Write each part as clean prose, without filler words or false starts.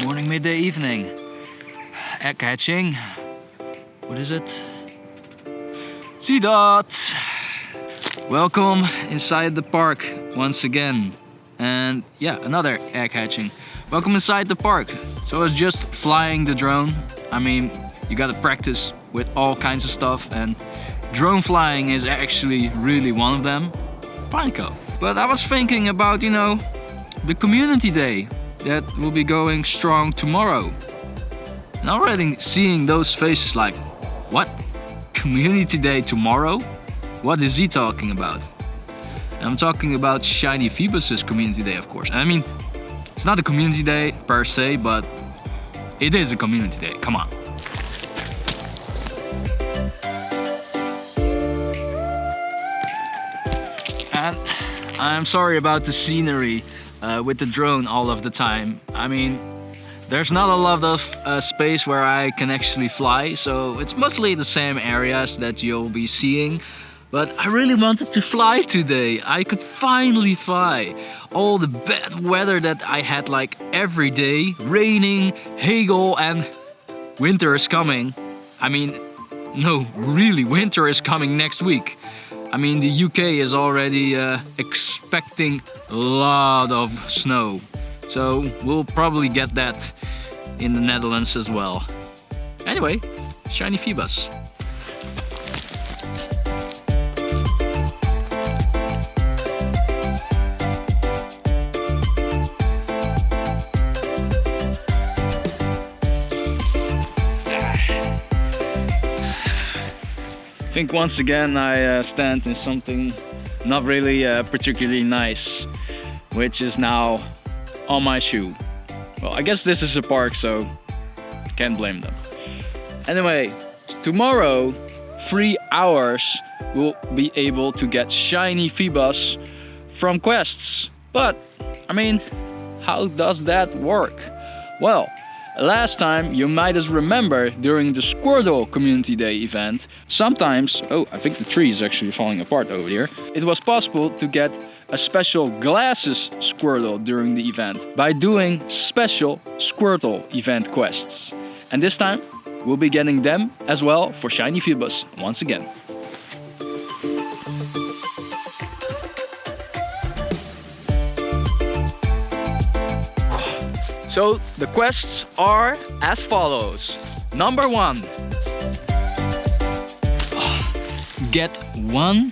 morning, midday, evening. Egg hatching. What is it? C-Dot! Welcome inside the park once again. And yeah, another egg hatching. Welcome inside the park. So I was just flying the drone. I mean, you gotta practice with all kinds of stuff, and drone flying is actually really one of them. Pineco. But I was thinking about, you know, the community day that will be going strong tomorrow. And already seeing those faces like, what? Community day tomorrow? What is he talking about? And I'm talking about Shiny Feebas Community Day, of course. I mean, it's not a community day per se, but it is a community day. Come on. And I'm sorry about the scenery with the drone all of the time. I mean, there's not a lot of space where I can actually fly, so it's mostly the same areas that you'll be seeing. But I really wanted to fly today. I could finally fly. All the bad weather that I had like every day, raining, hagel, and winter is coming. I mean, no, really, winter is coming next week. I mean, the UK is already expecting a lot of snow. So we'll probably get that in the Netherlands as well. Anyway, Shiny Feebas. I think once again I stand in something not really particularly nice, which is now on my shoe. Well, I guess this is a park, so can't blame them. Anyway, tomorrow, 3 hours, we'll be able to get Shiny Feebas from quests. But, I mean, how does that work? Well, last time, you might as remember during the Squirtle Community Day event, sometimes, oh, I think the tree is actually falling apart over here, it was possible to get a special glasses Squirtle during the event by doing special Squirtle event quests. And this time, we'll be getting them as well for Shiny Feebas once again. So the quests are as follows. Number 1. Get 1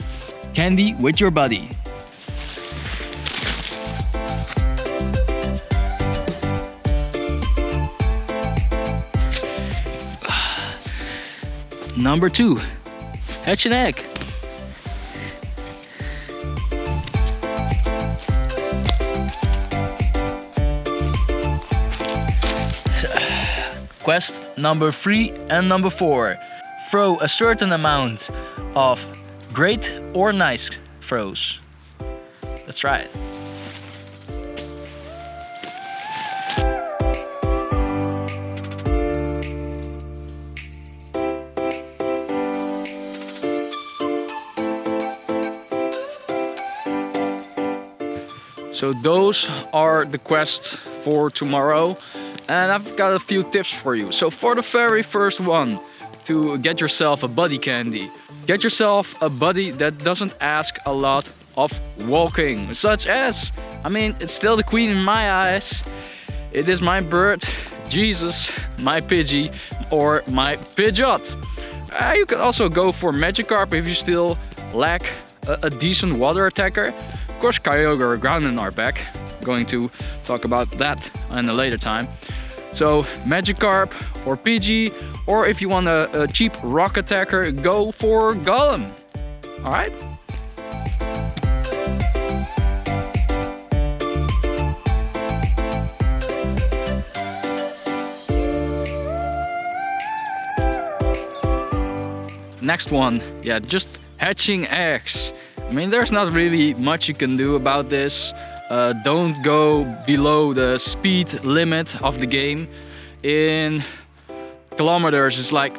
candy with your buddy. Number 2. Hatch an egg. Quest number 3 and number 4. Throw a certain amount of great or nice throws. Let's try it. So those are the quests for tomorrow. And I've got a few tips for you. So for the very first one, to get yourself a buddy candy, get yourself a buddy that doesn't ask a lot of walking, such as, I mean, it's still the queen in my eyes. It is my bird, Jesus, my Pidgey, or my Pidgeot. You can also go for Magikarp if you still lack a decent water attacker. Of course, Kyogre or Groudon are back. Going to talk about that in a later time. So Magikarp or Pidgey, or if you want a cheap rock attacker, go for Golem. Alright? Next one, yeah, just hatching eggs. I mean, there's not really much you can do about this. Don't go below the speed limit of the game. In kilometers, it's like,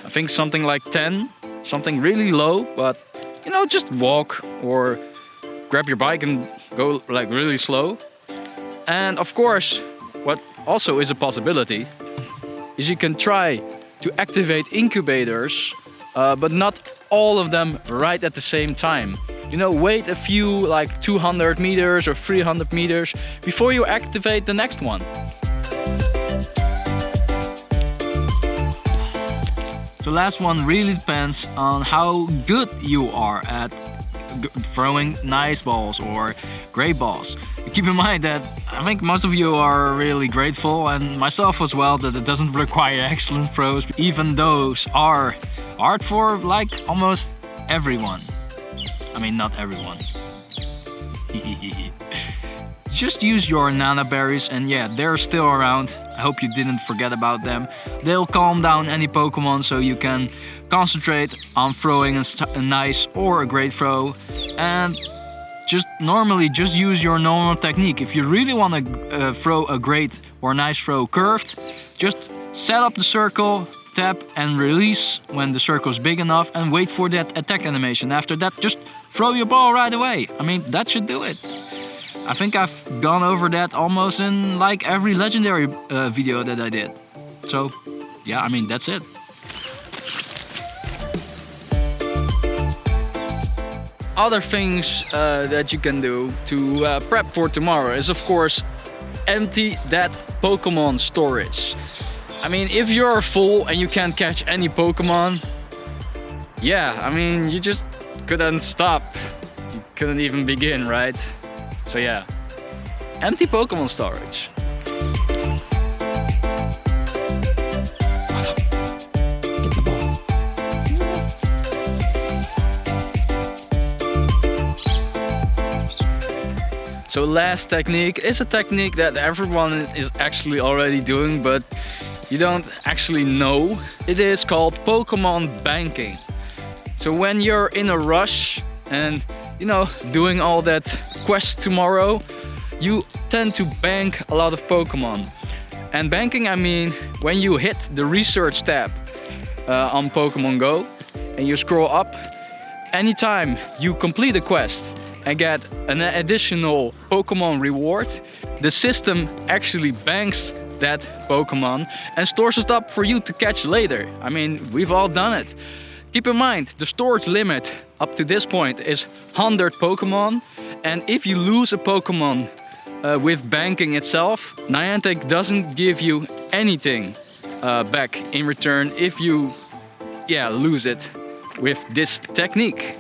I think something like 10, something really low, but you know, just walk or grab your bike and go like really slow. And of course, what also is a possibility, is you can try to activate incubators, but not all of them right at the same time. You know, wait a few, like 200 meters or 300 meters before you activate the next one. The last one really depends on how good you are at throwing nice balls or great balls. Keep in mind that I think most of you are really grateful, and myself as well, that it doesn't require excellent throws. Even those are hard for like almost everyone. I mean, not everyone. Just use your nana berries, and yeah, they're still around. I hope you didn't forget about them. They'll calm down any Pokemon, so you can concentrate on throwing a nice or a great throw. And just use your normal technique. If you really want to throw a great or nice throw curved, just set up the circle, tap and release when the circle is big enough, and wait for that attack animation. After that, just throw your ball right away. I mean, that should do it. I think I've gone over that almost in like every legendary video that I did. So yeah, I mean, that's it. Other things that you can do to prep for tomorrow is, of course, empty that Pokemon storage. I mean, if you're full and you can't catch any Pokemon, yeah, I mean, you just couldn't stop. You couldn't even begin, right? So yeah, empty Pokemon storage. Get the ball. So last technique is a technique that everyone is actually already doing, but you don't actually know. It is called Pokemon banking. So when you're in a rush and, you know, doing all that quest tomorrow, you tend to bank a lot of Pokemon. And banking, I mean, when you hit the research tab on Pokemon Go and you scroll up, anytime you complete a quest and get an additional Pokemon reward, the system actually banks that Pokemon and stores it up for you to catch later. I mean, we've all done it. Keep in mind, the storage limit up to this point is 100 Pokemon, and if you lose a Pokemon with banking itself, Niantic doesn't give you anything back in return if you lose it with this technique.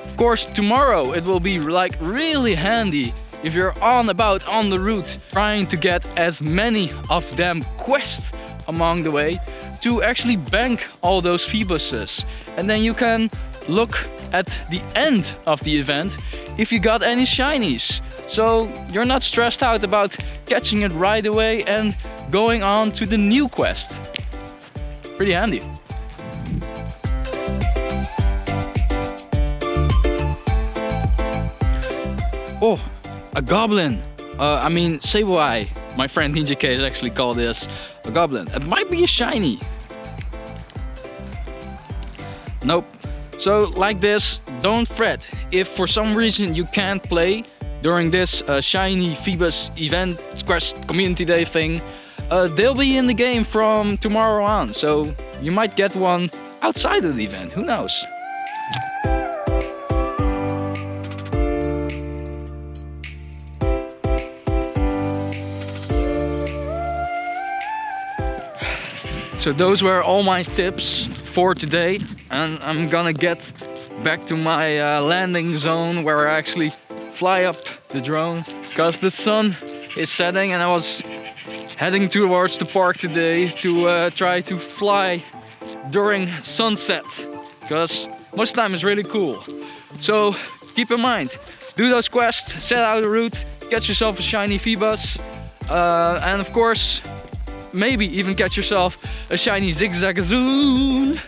Of course, tomorrow it will be like really handy if you're on the route trying to get as many of them quests along the way to actually bank all those Feebases. And then you can look at the end of the event if you got any Shinies. So you're not stressed out about catching it right away and going on to the new quest. Pretty handy. Oh, a goblin. I mean, say why. My friend Ninja K has actually called this a goblin. It might be a shiny. Nope. So like this, don't fret. If for some reason you can't play during this Shiny Feebas event quest community day thing, they'll be in the game from tomorrow on. So you might get one outside of the event. Who knows? So those were all my tips for today, and I'm gonna get back to my landing zone where I actually fly up the drone, because the sun is setting and I was heading towards the park today to try to fly during sunset, because most of the time it's really cool. So keep in mind, do those quests, set out a route, get yourself a Shiny Feebas, and of course maybe even catch yourself a Shiny Zigzagoon,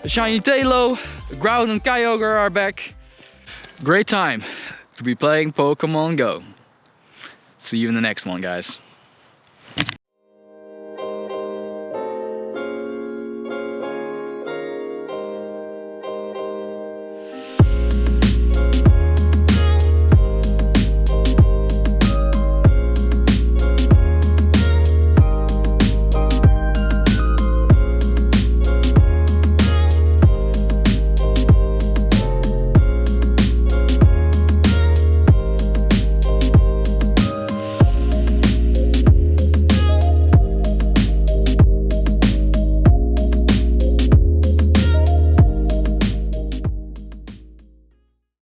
a Shiny Tailo, Groud and Kyogre are back. Great time to be playing Pokemon Go. See you in the next one, guys.